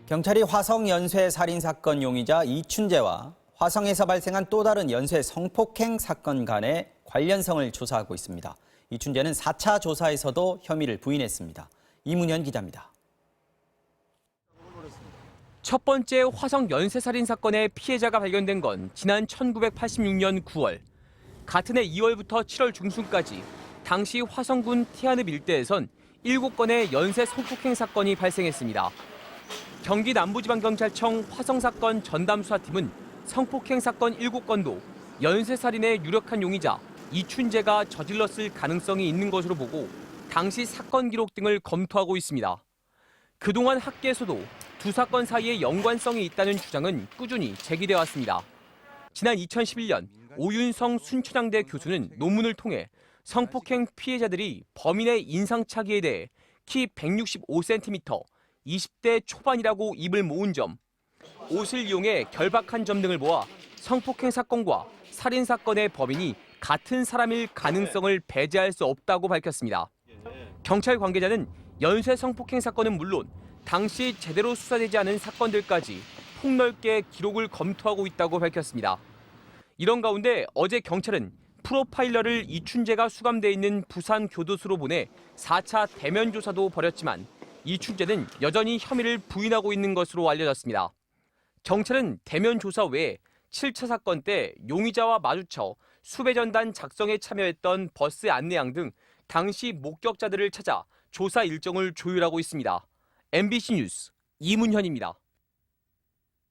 경찰이 화성 연쇄 살인 사건 용의자 이춘재와 화성에서 발생한 또 다른 연쇄 성폭행 사건 간의 관련성을 조사하고 있습니다. 이춘재는 4차 조사에서도 혐의를 부인했습니다. 이문현 기자입니다. 첫 번째 화성 연쇄살인 사건의 피해자가 발견된 건 지난 1986년 9월. 같은 해 2월부터 7월 중순까지 당시 화성군 태안읍 일대에선 7건의 연쇄 성폭행 사건이 발생했습니다. 경기 남부지방경찰청 화성사건 전담수사팀은 성폭행 사건 7건도 연쇄살인의 유력한 용의자 이춘재가 저질렀을 가능성이 있는 것으로 보고 당시 사건 기록 등을 검토하고 있습니다. 그동안 학계에서도 두 사건 사이에 연관성이 있다는 주장은 꾸준히 제기돼 왔습니다. 지난 2011년 오윤성 순천향대 교수는 논문을 통해 성폭행 피해자들이 범인의 인상착의에 대해 키 165cm, 20대 초반이라고 입을 모은 점, 옷을 이용해 결박한 점 등을 모아 성폭행 사건과 살인 사건의 범인이 같은 사람일 가능성을 배제할 수 없다고 밝혔습니다. 경찰 관계자는 연쇄 성폭행 사건은 물론 당시 제대로 수사되지 않은 사건들까지 폭넓게 기록을 검토하고 있다고 밝혔습니다. 이런 가운데 어제 경찰은 프로파일러를 이춘재가 수감돼 있는 부산 교도소로 보내 4차 대면 조사도 벌였지만 이춘재는 여전히 혐의를 부인하고 있는 것으로 알려졌습니다. 경찰은 대면 조사 외에 7차 사건 때 용의자와 마주쳐 수배전단 작성에 참여했던 버스 안내양 등 당시 목격자들을 찾아 조사 일정을 조율하고 있습니다. MBC 뉴스 이문현입니다.